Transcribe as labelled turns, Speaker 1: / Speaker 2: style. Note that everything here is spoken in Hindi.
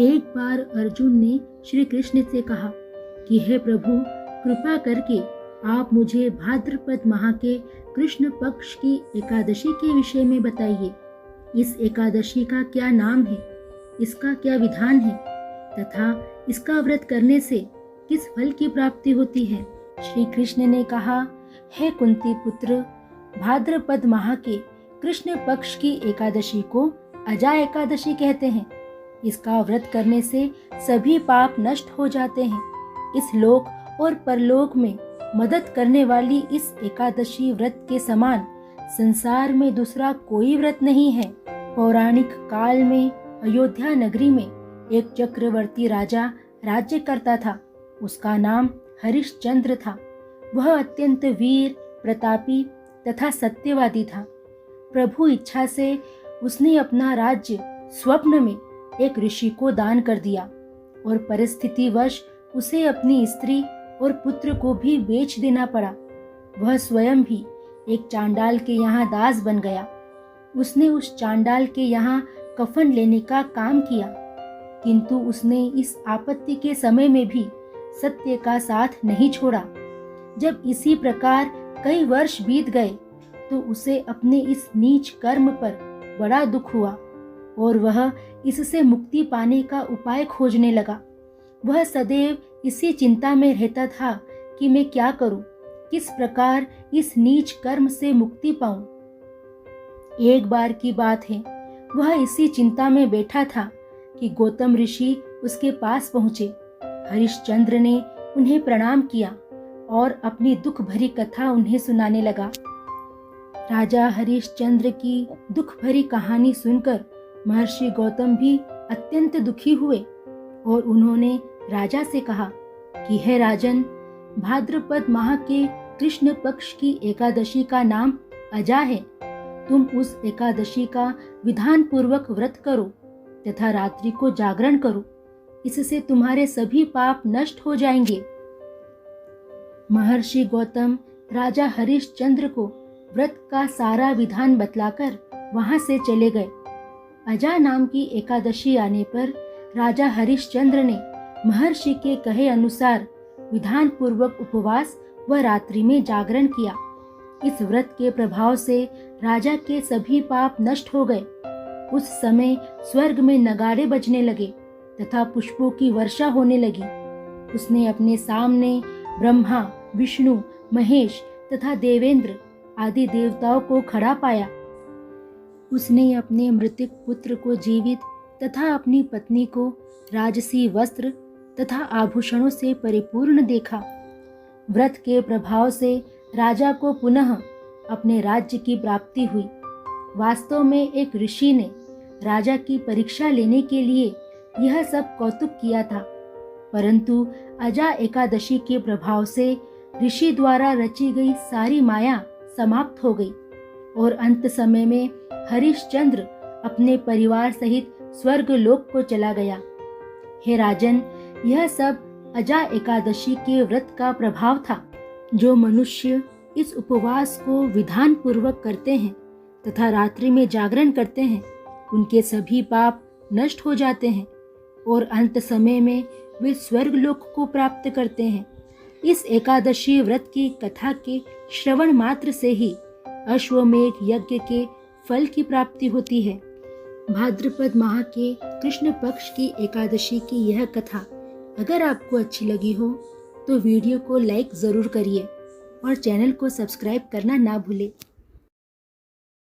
Speaker 1: एक बार अर्जुन ने श्री कृष्ण से कहा कि हे प्रभु, कृपा करके आप मुझे भाद्रपद माह के कृष्ण पक्ष की एकादशी के विषय में बताइए। इस एकादशी का क्या नाम है, इसका क्या विधान है तथा इसका व्रत करने से किस फल की प्राप्ति होती है। श्री कृष्ण ने कहा, हे कुंती पुत्र, भाद्रपद माह के कृष्ण पक्ष की एकादशी को अजा एकादशी कहते हैं। इसका व्रत करने से सभी पाप नष्ट हो जाते हैं। इस लोक और परलोक में मदद करने वाली इस एकादशी व्रत के समान संसार में दूसरा कोई व्रत नहीं है। पौराणिक काल में अयोध्या नगरी में एक चक्रवर्ती राजा राज्य करता था। उसका नाम हरिश्चंद्र था। वह अत्यंत वीर, प्रतापी तथा सत्यवादी था। प्रभु इच्छा से उसने अपना राज्य स्वप्न में एक ऋषि को दान कर दिया और परिस्थितिवश उसे अपनी स्त्री और पुत्र को भी बेच देना पड़ा। वह स्वयं भी एक चांडाल के यहाँ दास बन गया। उसने उस चांडाल के यहाँ कफन लेने का काम किया, किंतु उसने इस आपत्ति के समय में भी सत्य का साथ नहीं छोड़ा। जब इसी प्रकार कई वर्ष बीत गए तो उसे अपने इस नीच कर्म पर बड़ा दुख हुआ और वह इससे मुक्ति पाने का उपाय खोजने लगा। वह सदैव इसी चिंता में रहता था कि मैं क्या करूं, किस प्रकार इस नीच कर्म से मुक्ति पाऊं। एक बार की बात है, वह इसी चिंता में बैठा था कि गौतम ऋषि उसके पास पहुंचे। हरिश्चंद्र ने उन्हें प्रणाम किया और अपनी दुख भरी कथा उन्हें सुनाने लगा। राजा हरिश्चंद्र की दुख भरी कहानी सुनकर महर्षि गौतम भी अत्यंत दुखी हुए और उन्होंने राजा से कहा कि हे राजन, भाद्रपद माह के कृष्ण पक्ष की एकादशी का नाम अजा है। तुम उस एकादशी का विधान पूर्वक व्रत करो तथा रात्रि को जागरण करो। इससे तुम्हारे सभी पाप नष्ट हो जाएंगे। महर्षि गौतम राजा हरिश्चंद्र को व्रत का सारा विधान बतलाकर वहां से चले गए। अजा नाम की एकादशी आने पर राजा हरिश्चंद्र ने महर्षि के कहे अनुसार विधान पूर्वक उपवास व रात्रि में जागरण किया। इस व्रत के प्रभाव से राजा के सभी पाप नष्ट हो गए। उस समय स्वर्ग में नगाड़े बजने लगे तथा पुष्पों की वर्षा होने लगी। उसने अपने सामने ब्रह्मा, विष्णु, महेश तथा देवेंद्र आदि देवताओं को खड़ा पाया। उसने अपने मृतक पुत्र को जीवित तथा अपनी पत्नी को राजसी वस्त्र तथा आभूषणों से परिपूर्ण देखा। व्रत के प्रभाव से राजा को पुनः अपने राज्य की प्राप्ति हुई। वास्तव में एक ऋषि ने राजा की परीक्षा लेने के लिए यह सब कौतुक किया था, परंतु अजा एकादशी के प्रभाव से ऋषि द्वारा रची गई सारी माया समाप्त हो गई और अंत समय में हरिश्चंद्र अपने परिवार सहित स्वर्ग लोक को चला गया। हे राजन, यह सब अजा एकादशी के व्रत का प्रभाव था। जो मनुष्य इस उपवास को विधान पूर्वक करते हैं तथा रात्रि में जागरण करते हैं, उनके सभी पाप नष्ट हो जाते हैं और अंत समय में वे स्वर्ग लोक को प्राप्त करते हैं। इस एकादशी व्रत की कथा के श्रवण मात्र से ही अश्वमेघ यज्ञ के फल की प्राप्ति होती है। भाद्रपद माह के कृष्ण पक्ष की एकादशी की यह कथा अगर आपको अच्छी लगी हो तो वीडियो को लाइक जरूर करिए और चैनल को सब्सक्राइब करना ना भूलें।